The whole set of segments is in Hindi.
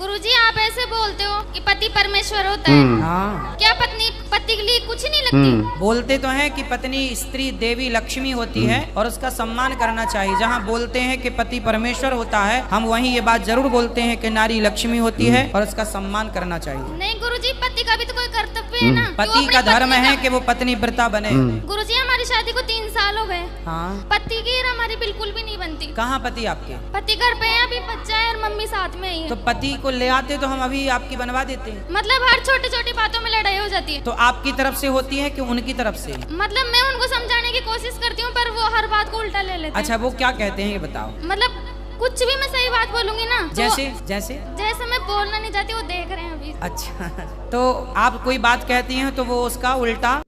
गुरुजी आप ऐसे बोलते हो कि पति परमेश्वर होता है। हाँ, क्या पत्नी पति के लिए कुछ नहीं लगती? बोलते तो हैं कि पत्नी स्त्री देवी लक्ष्मी होती है और उसका सम्मान करना चाहिए। जहाँ बोलते हैं कि पति परमेश्वर होता है, हम वहीं ये बात जरूर बोलते हैं कि नारी लक्ष्मी होती है और उसका सम्मान करना चाहिए। नहीं गुरुजी, पति का भी तो कोई कर्तव्य है ना। पति का धर्म है कि वो पत्नी व्रता बने। गुरुजी हमारी शादी को 3 साल हो गए। हाँ, पति की हमारी बिल्कुल भी नहीं बनती। कहाँ पति आपके? पति घर पे है, अभी बच्चा है और मम्मी साथ में ही है। तो पति को ले आते तो हम अभी आपकी बनवा देते। मतलब हर छोटी छोटी बातों में लड़ाई हो जाती है। तो आपकी तरफ से होती है कि उनकी तरफ से? मतलब मैं उनको समझाने की कोशिश करती हूँ पर वो हर बात को उल्टा ले लेते हैं। अच्छा, वो क्या कहते हैं ये बताओ। मतलब कुछ भी मैं सही बात बोलूंगी ना तो जैसे जैसे जैसे मैं बोलना नहीं चाहती वो देख रहे हैं अभी। अच्छा, तो आप कोई बात कहती हैं तो वो उसका उल्टा।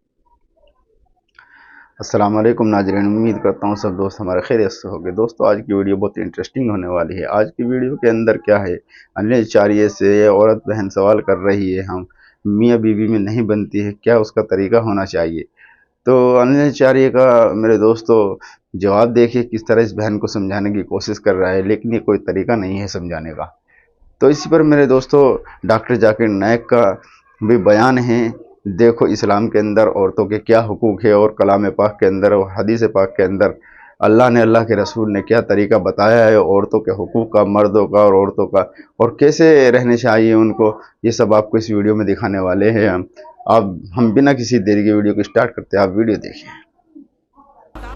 अस्सलाम वालेकुम नाज़रीन, उम्मीद करता हूँ सब दोस्त हमारे खैरियत से होंगे। दोस्तों, आज की वीडियो बहुत इंटरेस्टिंग होने वाली है। आज की वीडियो के अंदर क्या है, अनिचार्य से औरत बहन सवाल कर रही है, हम मियाँ बीवी में नहीं बनती है, क्या उसका तरीका होना चाहिए। तो अनिचार्य का मेरे दोस्तों जवाब देखिए, किस तरह इस बहन को समझाने की कोशिश कर रहा है, लेकिन ये कोई तरीका नहीं है समझाने का। तो इसी पर मेरे दोस्तों डॉक्टर जाकिर नाइक का भी बयान है। देखो इस्लाम के अंदर औरतों के क्या हुकूक है और कलाम पाक के अंदर और हदीस पाक के अंदर अल्लाह ने, अल्लाह के रसूल ने क्या तरीका बताया है औरतों के हुकूक का, मर्दों का और औरतों का, और कैसे रहने चाहिए उनको। ये सब आपको इस वीडियो में दिखाने वाले हैं हम बिना किसी देरी के वीडियो को स्टार्ट करते हैं। आप वीडियो देखिए।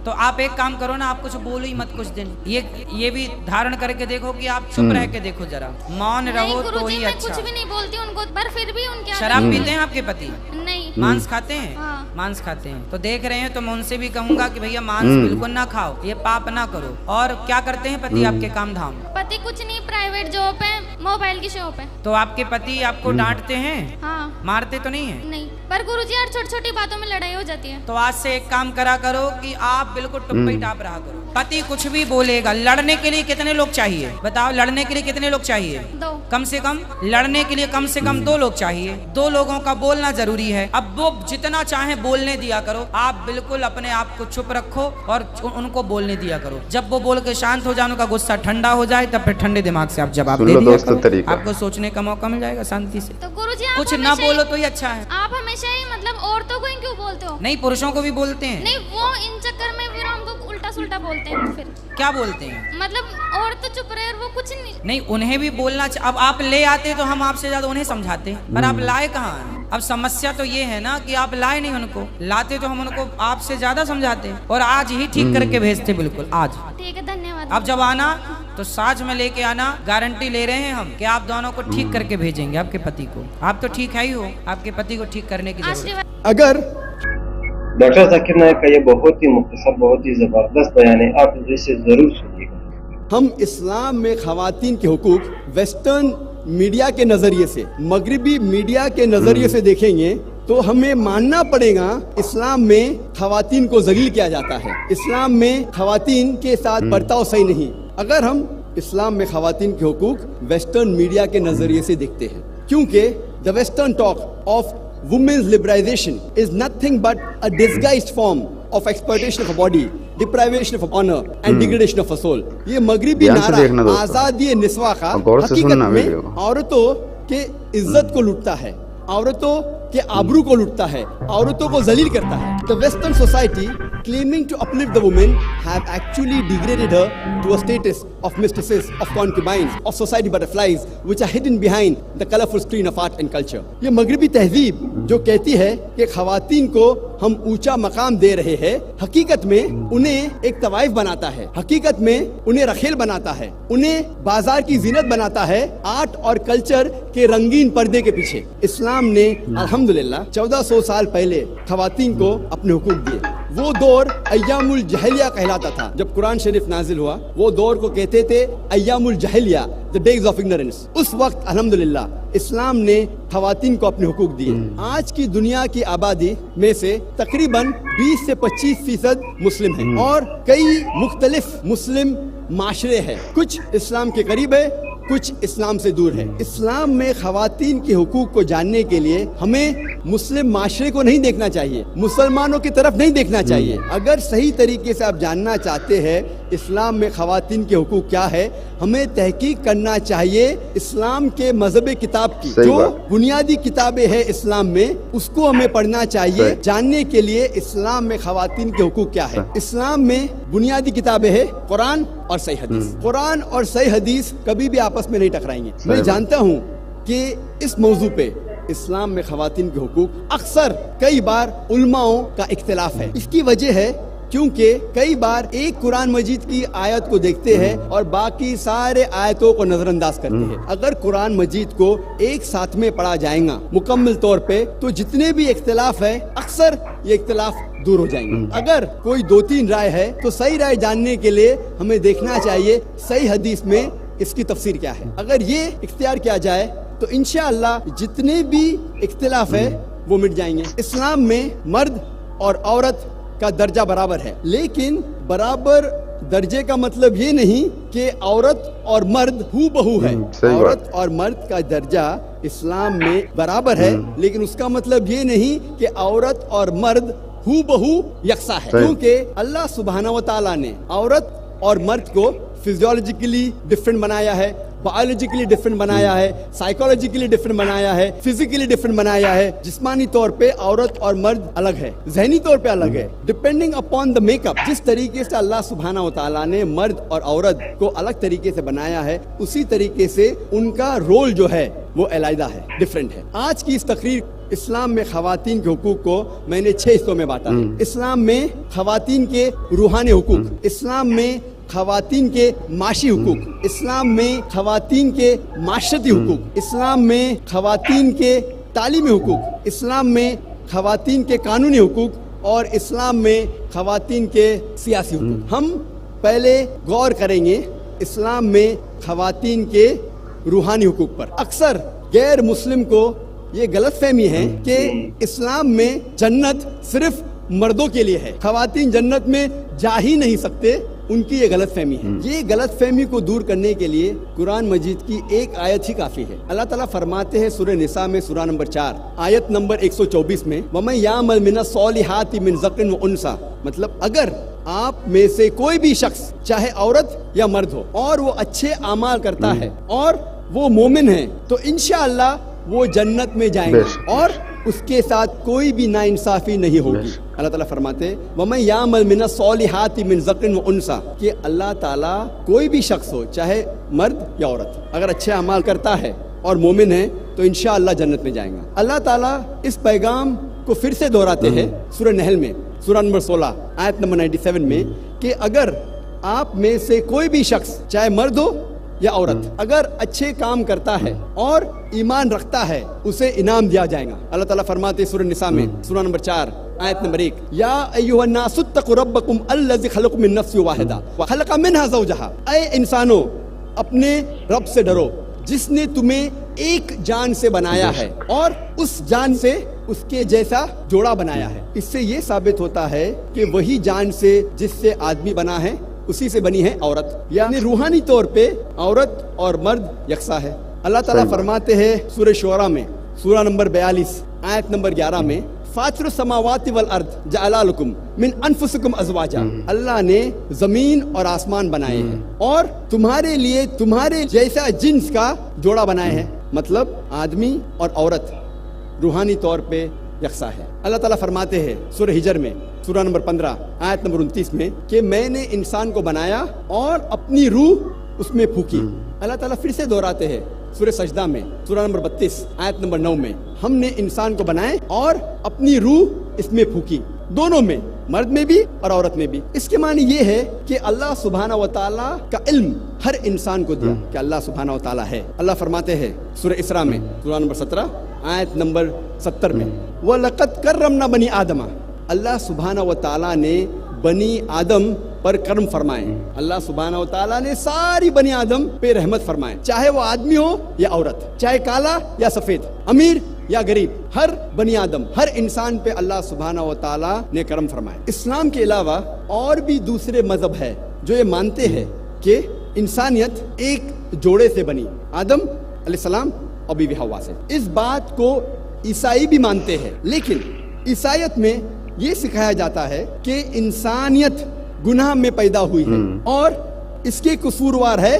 तो आप एक काम करो ना, आप कुछ बोलो ही मत कुछ दिन। ये भी धारण करके देखो कि आप चुप रह के देखो, जरा मौन रहो तो ही मैं अच्छा। कुछ भी नहीं बोलती उनको, पर फिर भी उनके शराब पीते हैं आपके पति? नहीं। मांस खाते हैं? हाँ। मांस खाते हैं तो देख रहे हैं, तो मैं उनसे भी कहूंगा कि भैया मांस बिल्कुल ना खाओ, ये पाप ना करो। और क्या करते हैं पति आपके काम धाम? पति कुछ नहीं, प्राइवेट जॉब है, मोबाइल की शॉप है। तो आपके पति आपको डांटते हैं? हाँ। मारते तो नहीं है? नहीं, पर गुरुजी हर छोटी छोटी बातों में लड़ाई हो जाती है। तो आज से एक काम करा करो कि आप बिल्कुल टुप्पी टाप रहा करो। पति कुछ भी बोलेगा, लड़ने के लिए कितने लोग चाहिए बताओ? लड़ने के लिए कितने लोग चाहिए? 2। कम से कम लड़ने के लिए कम से कम 2 लोग चाहिए। 2 लोगों का बोलना जरूरी है। अब वो जितना चाहे बोलने दिया करो, आप बिल्कुल अपने आप को चुप रखो और उनको बोलने दिया करो। जब वो बोल के शांत हो जाए, उनका गुस्सा ठंडा हो जाए, तब फिर ठंडे दिमाग से आप जवाब दे दिया करो। आपको सोचने का मौका मिल जाएगा शांति से। तो गुरुजी कुछ ना बोलो तो ही अच्छा है। आप हमेशा ही मतलब औरतों को ही क्यों बोलते हो? नहीं, पुरुषों को भी बोलते हैं। नहीं, वो इन चक्कर में फिर हमको उल्टा सुल्टा बोलते हैं। फिर क्या बोलते हैं? मतलब औरत तो चुप रहे और वो कुछ नहीं। उन्हें भी बोलना। अब आप ले आते तो हम आपसे ज्यादा उन्हें समझाते, पर आप लाए कहाँ हैं? अब समस्या तो ये है ना कि आप लाए नहीं उनको। लाते तो हम उनको आपसे ज्यादा समझाते और आज ही ठीक करके भेजते, बिल्कुल आज। ठीक है, धन्यवाद। अब जब आना तो साज में लेके आना, गारंटी ले रहे हैं हम कि आप दोनों को ठीक करके भेजेंगे आपके पति को। आप तो ठीक है ही हो, आपके पति को ठीक करने की जरूरत है। अगर डॉक्टर जाकिर नाइक का ये बहुत ही मुख्तसर, बहुत ही जबरदस्त बयान है, आप इसे जरूर सुनिएगा। हम इस्लाम में खवातीन के हुकूक वेस्टर्न मीडिया के नजरिए से, मगरिबी मीडिया के नजरिए से देखेंगे तो हमें मानना पड़ेगा इस्लाम में खवातीन को जलील किया जाता है। इस्लाम में खवातीन के साथ बर्ताव सही नहीं। अगर हम इस्लाम में खवातीन के हुकूक वेस्टर्न मीडिया के नजरिए से देखते हैं, क्योंकि the western talk of women's liberalization is nothing but a disguised form of exploitation of a body, deprivation of honor and degradation of a soul। ये मगरिबी नारा आजादी निस्वा का हकीकत में औरतों के इज्जत को लूटता है, औरतों के आबरू को लूटता है, औरतों को जलील करता है। The Western society claiming to uplift the women have actually degraded her to a status of mistresses, of concubines, of society butterflies which are hidden behind the colorful screen of art and culture। ये मगरिबी तहजीब जो कहती है कि खवातीन को हम ऊंचा मकाम दे रहे हैं, हकीकत में उन्हें एक तवाइफ बनाता है, हकीकत में उन्हें रखेल बनाता है, उन्हें बाजार की जीनत बनाता है आर्ट और कल्चर के रंगीन पर्दे के पीछे। इस्लाम ने अल्हम्दुलिल्लाह 1400 साल पहले खवातीन को अपने हुकूक दिए। वो दौर अय्यामुल जहलिया कहलाता था। जब कुरान शरीफ नाजिल हुआ, वो दौर को कहते थे अय्यामुल जहलिया, द डेज ऑफ इग्नोरेंस। उस वक्त अल्हम्दुलिल्लाह इस्लाम ने खवातीन को अपने हुकूक दिए। आज की दुनिया की आबादी में से तकरीबन 20 से 25% मुस्लिम हैं और कई मुख्तलिफ मुस्लिम माशरे हैं। कुछ इस्लाम के करीब है, कुछ इस्लाम से दूर है। इस्लाम में खवातीन के हुकूक को जानने के लिए हमें मुस्लिम माशरे को नहीं देखना चाहिए, मुसलमानों की तरफ नहीं देखना चाहिए। अगर सही तरीके से आप जानना चाहते हैं इस्लाम में खवातीन के हुकूक क्या है, हमें तहकीक करना चाहिए इस्लाम के मजहब किताब की। जो बुनियादी किताबें हैं इस्लाम में, उसको हमें पढ़ना चाहिए जानने के लिए इस्लाम में खवातीन के हुकूक क्या है। इस्लाम में बुनियादी किताबें हैं कुरान और सही हदीस। कुरान और सही हदीस कभी भी आपस में नहीं टकराएंगे। मैं जानता हूँ कि इस मौजू पे इस्लाम में खवातीन के हुकूक अक्सर कई बार उलमाओं का इख्तिलाफ है। इसकी वजह है क्योंकि कई बार एक कुरान मजीद की आयत को देखते हैं और बाकी सारे आयतों को नजरअंदाज करते हैं। अगर कुरान मजीद को एक साथ में पढ़ा जाएगा मुकम्मल तौर पे, तो जितने भी इख्तिलाफ है अक्सर ये इख्तिलाफ दूर हो जाएंगे। अगर कोई 2-3 राय है तो सही राय जानने के लिए हमें देखना चाहिए सही हदीस में इसकी तफसीर क्या है। अगर ये इख्तियार किया जाए तो इंशाअल्लाह जितने भी इख्तिलाफ है वो मिट जाएंगे। इस्लाम में मर्द और औरत का दर्जा बराबर है, लेकिन बराबर दर्जे का मतलब ये नहीं कि औरत और मर्द हू बहू है। औरत और मर्द का दर्जा इस्लाम में बराबर है, लेकिन उसका मतलब ये नहीं कि औरत और मर्द हू बहू यकसा है। क्योंकि अल्लाह सुब्हानहू व तआला ने औरत और मर्द को फिजियोलॉजिकली डिफरेंट बनाया है, बायोलॉजिकली डिफरेंट बनाया है, साइकोलॉजिकली डिफरेंट बनाया है, फिजिकली डिफरेंट बनाया है। जिस्मानी तौर पे औरत और मर्द अलग है, जहनी तौर पे अलग है, डिपेंडिंग अपॉन द मेकअप। जिस तरीके से अल्लाह सुब्हानहू व तआला ने मर्द और औरत को अलग तरीके से बनाया है, उसी तरीके से उनका रोल जो है वो अलग है, डिफरेंट है। आज की इस तकरीर इस्लाम में खवातीन के हुकूक को मैंने 6 हिस्सों में बांटा है। इस्लाम में खवातीन के रूहानी हुकूक, इस्लाम में खवातीन के माशी हुकूक, इस्लाम में खवातीन के माशरती हुकूक, इस्लाम में खवातीन के तालीमी हुकूक, इस्लाम में खवातीन के कानूनी हुकूक और इस्लाम में खवातीन के सियासी हुकूक। हम पहले गौर करेंगे इस्लाम में खवातीन के रूहानी हुकूक पर। अक्सर गैर मुस्लिम को ये गलतफहमी है कि इस्लाम में जन्नत सिर्फ मर्दों के लिए है, खवातीन जन्नत में जा ही नहीं सकते, उनकी ये गलतफहमी है। ये गलतफहमी को दूर करने के लिए कुरान मजीद की एक आयत ही काफी है। अल्लाह ताला फरमाते हैं सूरह निसा में सूरा नंबर 4 आयत नंबर 124 में, वमन यामल मिनस सॉलिहाति मिन ज़क्रिन व उनसा, मतलब अगर आप में से कोई भी शख्स चाहे औरत या मर्द हो और वो अच्छे आमाल करता है और वो मोमिन है, तो इंशाअल्लाह वो जन्नत में जाएंगे और उसके साथ कोई भी नाइंसाफी नहीं होगी। अल्लाह ताला फरमाते वमन यामल मिनस सॉलिहाति मिन ज़क्रिन व उनसा, कि अल्लाह ताला कोई भी शख्स हो चाहे मर्द या औरत, अगर अच्छे अमाल करता है और मोमिन है तो इंशाअल्लाह जन्नत में जाएगा। अल्लाह ताला इस पैगाम को फिर से दोहराते हैं सूरह नहल में सूरा नंबर 16 आयत नंबर 97 में, कि अगर आप में से कोई भी शख्स चाहे मर्द हो या औरत अगर अच्छे काम करता है और ईमान रखता है, उसे इनाम दिया जाएगा। अल्लाह ताला फरमाते सूरह निसा में सूरा नंबर 4 आयत नंबर 1, या अय्युहन्नासु इत्तक़ू रब्बकुम अल्लज़ी खलक़कुम मिन नफ्सिन वाहिदा व खलक़ मिनहा ज़ौजहा, ऐ इंसानों अपने रब से डरो जिसने तुम्हें एक जान से बनाया है और उस जान से उसके जैसा जोड़ा बनाया है। इससे ये साबित होता है कि वही जान से जिससे आदमी बना है उसी से बनी है औरत, यानी रूहानी तौर पे औरत और मर्द यकसा है। अल्लाह ताला फरमाते हैं सूरह शूरा में सूरा नंबर 42 आयत नंबर 11 में, फातिरुस समावाति वल अर्द जअला लकुम मिन अनफुसिकुम अज़वाजा, अल्लाह ने जमीन और आसमान बनाए हैं और तुम्हारे लिए तुम्हारे जैसा जिन्स का जोड़ा बनाए हैं, मतलब आदमी और औरत रूहानी तौर पे यकसा है। अल्लाह ताला फरमाते हैं सूरह हिजर में सूरा नंबर 15 आयत नंबर 29 में, कि मैंने इंसान को बनाया और अपनी रूह उसमें फूकी। अल्लाह ताला फिर से दोहराते हैं सूरह सजदा में सूरा नंबर 32 आयत नंबर 9 में, हमने इंसान को बनाए और अपनी रूह इसमें फूकी, दोनों में, मर्द में भी और औरत में भी। इसके मानी ये है कि अल्लाह सुब्हानहू व तआला का इल्म हर इंसान को दिया कि अल्लाह सुब्हानहू व तआला है। अल्लाह फरमाते हैं सूरह इसरा में सूरा नंबर 17 आयत नंबर 70 में, वलक़द कर्रमना बनी आदमा, अल्लाह सुब्हानहू व तआला ने बनी आदम पर कर्म फरमाए। अल्लाह सुब्हानहू व तआला ने सारी बनी आदम पे रहमत फरमाए, चाहे वो आदमी हो या औरत, चाहे काला या सफेद, अमीर या गरीब, हर बनी आदम, हर इंसान पे अल्लाह सुब्हानहू व तआला ने कर्म फरमाए। इस्लाम के अलावा और भी दूसरे मजहब है जो ये मानते हैं कि इंसानियत एक जोड़े से बनी, आदम अलैहिस्सलाम और बीवी हवा से। इस बात को ईसाई भी मानते हैं, लेकिन ईसाईयत में ये सिखाया जाता है कि इंसानियत गुनाह में पैदा हुई है और इसके कसूरवार है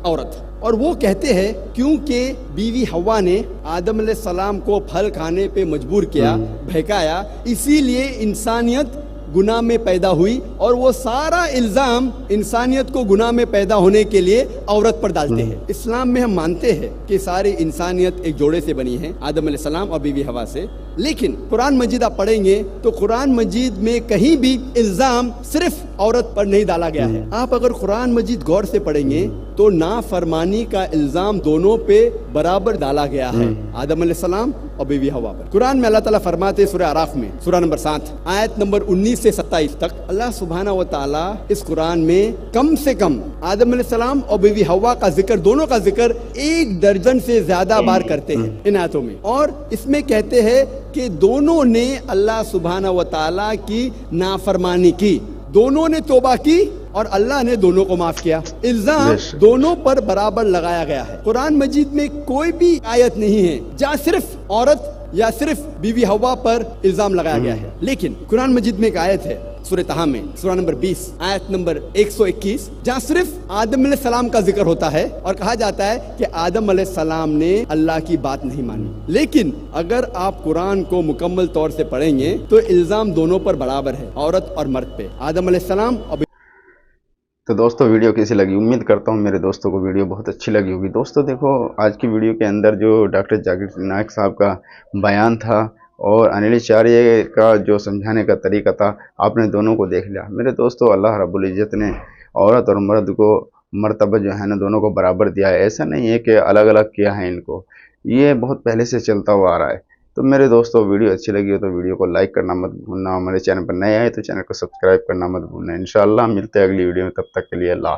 औरत। और वो कहते हैं क्योंकि बीवी हवा ने आदम अलैहिस्सलाम को फल खाने पे मजबूर किया, बहकाया, इसीलिए इंसानियत गुनाह में पैदा हुई और वो सारा इल्जाम इंसानियत को गुनाह में पैदा होने के लिए औरत पर डालते हैं। इस्लाम में हम मानते हैं कि सारी इंसानियत एक जोड़े से बनी है, आदम अलैहिस्सलाम और बीवी हवा से। लेकिन कुरान मजीद आप पढ़ेंगे तो कुरान मजीद में कहीं भी इल्जाम सिर्फ औरत पर नहीं डाला गया है। आप अगर कुरान मजीद गौर से पढ़ेंगे तो नाफरमानी का इल्जाम दोनों पे बराबर डाला गया है, आदम अलैहिस्सलाम और बीवी हवा पर। कुरान में अल्लाह ताला फरमाते सूरह आराफ में सूरह नंबर 7 आयत नंबर 19 से 27 तक, अल्लाह सुब्हानहू व तआला इस कुरान में कम से कम आदम अलैहिस्सलाम और बीवी हवा का जिक्र, दोनों का जिक्र 1 दर्जन से ज्यादा बार करते हैं इन आयतों में। और इसमें कहते हैं कि दोनों ने अल्लाह सुब्हानहू व तआला की नाफरमानी की, दोनों ने तौबा की और अल्लाह ने दोनों को माफ किया। इल्जाम दोनों पर बराबर लगाया गया है। कुरान मजीद में कोई भी आयत नहीं है जहाँ सिर्फ औरत या सिर्फ बीवी हवा पर इल्जाम लगाया गया है। लेकिन कुरान मजीद में एक आयत है सूरह तहा में सूरह नंबर 20 आयत नंबर 121 जहाँ सिर्फ आदम अलैहिस्सलाम का जिक्र होता है और कहा जाता है कि आदम अलैहिस्सलाम ने अल्लाह की बात नहीं मानी। लेकिन अगर आप कुरान को मुकम्मल तौर से पढ़ेंगे तो इल्जाम दोनों पर बराबर है, औरत और मर्द पे, आदम अलैहिस्सलाम और। तो दोस्तों वीडियो कैसी लगी? उम्मीद करता हूँ मेरे दोस्तों को वीडियो बहुत अच्छी लगी होगी। दोस्तों देखो, आज की वीडियो के अंदर जो डॉक्टर जाकिर नाइक साहब का बयान था और अनिल आचार्य का जो समझाने का तरीका था, आपने दोनों को देख लिया। मेरे दोस्तों, अल्लाह रब्बुल इज़्ज़त ने औरत और मर्द को मर्तबा जो है ना दोनों को बराबर दिया है। ऐसा नहीं है कि अलग अलग किया है इनको, ये बहुत पहले से चलता हुआ आ रहा है। तो मेरे दोस्तों, वीडियो अच्छी लगी हो तो वीडियो को लाइक करना मत भूलना। हमारे चैनल पर नए आए तो चैनल को सब्सक्राइब करना मत भूलना। इंशाअल्लाह मिलते हैं अगली वीडियो में, तब तक के लिए अल्लाह।